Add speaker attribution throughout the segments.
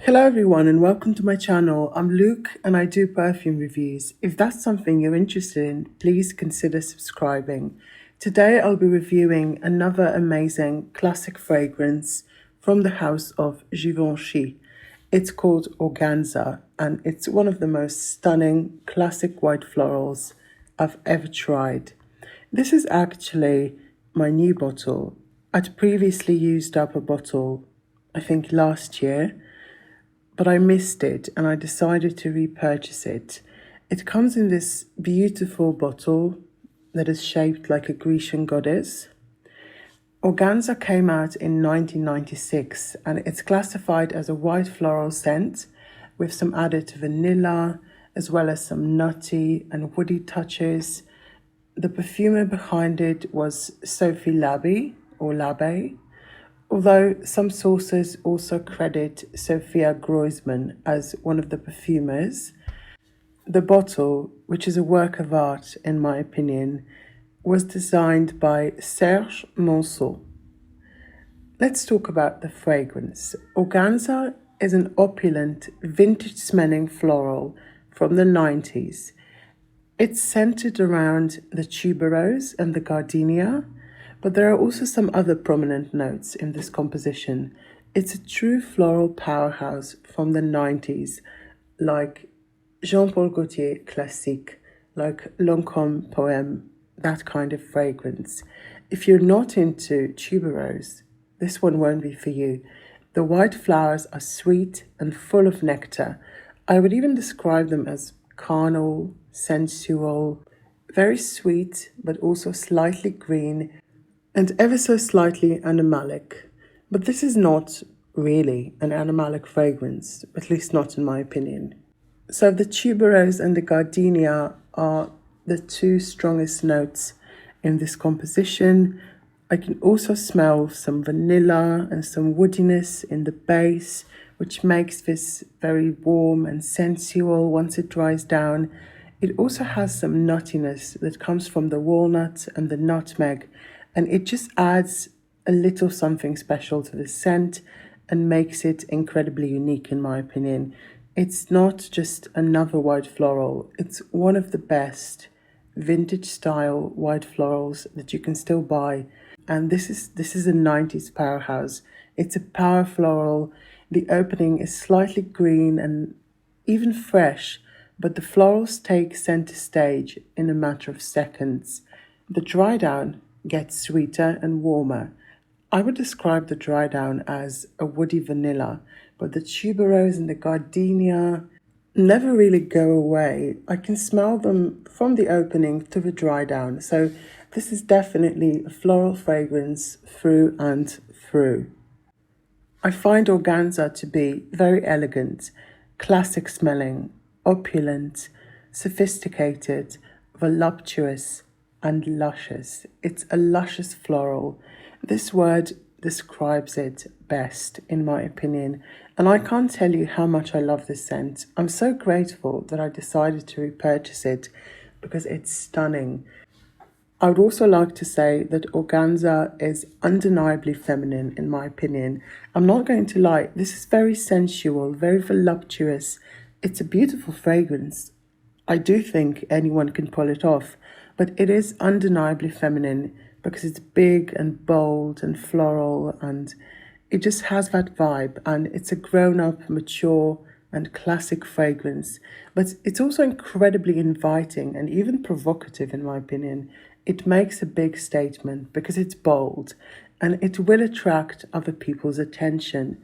Speaker 1: Hello everyone and welcome to my channel. I'm Luke and I do perfume reviews. If that's something you're interested in, please consider subscribing. Today I'll be reviewing another amazing classic fragrance from the house of Givenchy. It's called Organza and it's one of the most stunning classic white florals I've ever tried. This is actually my new bottle. I'd previously used up a bottle, I think last year, but I missed it and I decided to repurchase it. It comes in this beautiful bottle that is shaped like a Grecian goddess. Organza came out in 1996 and it's classified as a white floral scent with some added vanilla as well as some nutty and woody touches. The perfumer behind it was Sophie Labe, although some sources also credit Sophia Groisman as one of the perfumers. The bottle, which is a work of art in my opinion, was designed by Serge Monceau. Let's talk about the fragrance. Organza is an opulent, vintage-smelling floral from the 90s. It's centered around the tuberose and the gardenia, but there are also some other prominent notes in this composition. It's a true floral powerhouse from the 90s, like Jean-Paul Gaultier classique, like Lancôme Poème, that kind of fragrance. If you're not into tuberose, this one won't be for you. The white flowers are sweet and full of nectar. I would even describe them as carnal, sensual, very sweet, but also slightly green, and ever so slightly animalic. But this is not really an animalic fragrance, at least not in my opinion. So the tuberose and the gardenia are the two strongest notes in this composition. I can also smell some vanilla and some woodiness in the base, which makes this very warm and sensual once it dries down. It also has some nuttiness that comes from the walnut and the nutmeg, and it just adds a little something special to the scent and makes it incredibly unique in my opinion. It's not just another white floral, it's one of the best vintage style white florals that you can still buy. And this is a 90s powerhouse. It's a power floral. The opening is slightly green and even fresh, but the florals take center stage in a matter of seconds. The dry down gets sweeter and warmer. I would describe the dry down as a woody vanilla, but the tuberose and the gardenia never really go away. I can smell them from the opening to the dry down. So this is definitely a floral fragrance through and through. I find Organza to be very elegant, classic smelling, opulent, sophisticated, voluptuous, and luscious. It's a luscious floral. This word describes it best, in my opinion, and I can't tell you how much I love this scent. I'm so grateful that I decided to repurchase it because it's stunning. I would also like to say that Organza is undeniably feminine, in my opinion. I'm not going to lie, this is very sensual, very voluptuous. It's a beautiful fragrance. I do think anyone can pull it off, but it is undeniably feminine because it's big and bold and floral, and it just has that vibe, and it's a grown-up, mature, and classic fragrance. But it's also incredibly inviting and even provocative, in my opinion. It makes a big statement because it's bold and it will attract other people's attention.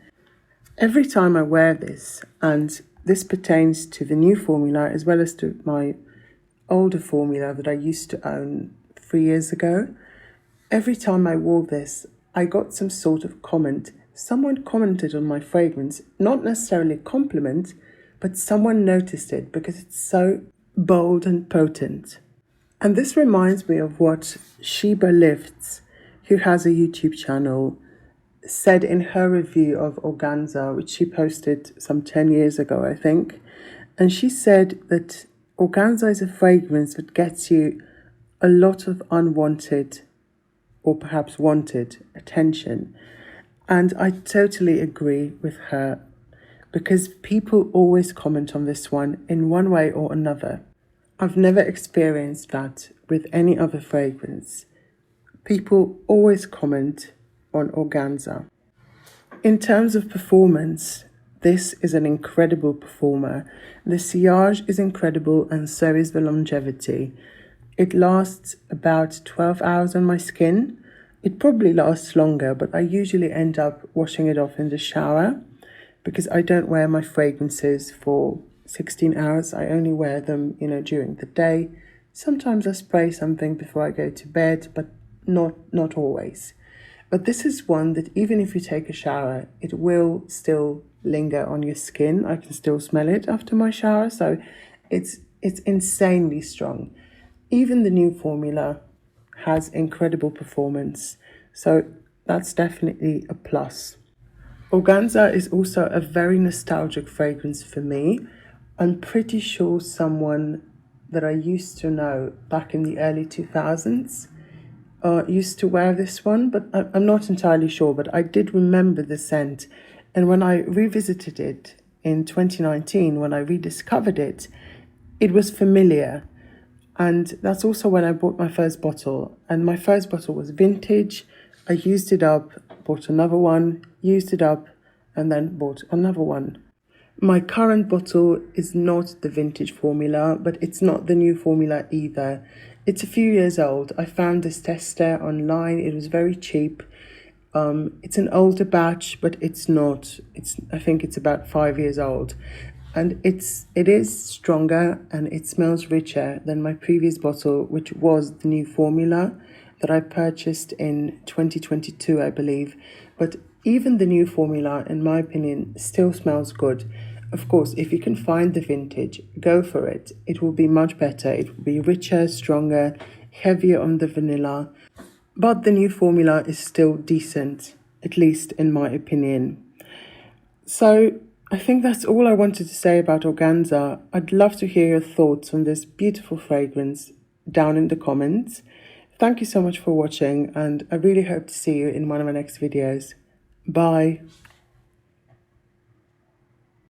Speaker 1: Every time I wear this, and this pertains to the new formula as well as to my older formula that I used to own 3 years ago, every time I wore this, I got some sort of comment. Someone commented on my fragrance, not necessarily a compliment, but someone noticed it because it's so bold and potent. And this reminds me of what Sheba Lifts, who has a YouTube channel, said in her review of Organza, which she posted some 10 years ago, I think. And she said that Organza is a fragrance that gets you a lot of unwanted or perhaps wanted attention. And I totally agree with her because people always comment on this one in one way or another. I've never experienced that with any other fragrance. People always comment on Organza. In terms of performance, this is an incredible performer. The sillage is incredible and so is the longevity. It lasts about 12 hours on my skin. It probably lasts longer, but I usually end up washing it off in the shower because I don't wear my fragrances for 16 hours. I only wear them, during the day. Sometimes I spray something before I go to bed, but not always. But this is one that even if you take a shower, it will still linger on your skin. I can still smell it after my shower, so it's insanely strong. Even the new formula has incredible performance, so that's definitely a plus. Organza is also a very nostalgic fragrance for me. I'm pretty sure someone that I used to know back in the early 2000s used to wear this one, but I'm not entirely sure, but I did remember the scent. And when I revisited it in 2019, when I rediscovered it, it was familiar. And that's also when I bought my first bottle. And my first bottle was vintage. I used it up, bought another one, used it up, and then bought another one. My current bottle is not the vintage formula, but it's not the new formula either. It's a few years old. I found this tester online. It was very cheap. It's an older batch, but it's not. I think it's about 5 years old. And it is stronger and it smells richer than my previous bottle, which was the new formula that I purchased in 2022, I believe. But even the new formula, in my opinion, still smells good. Of course, if you can find the vintage, go for it. It will be much better. It will be richer, stronger, heavier on the vanilla. But the new formula is still decent, at least in my opinion. So I think that's all I wanted to say about Organza. I'd love to hear your thoughts on this beautiful fragrance down in the comments. Thank you so much for watching, and I really hope to see you in one of my next videos. Bye.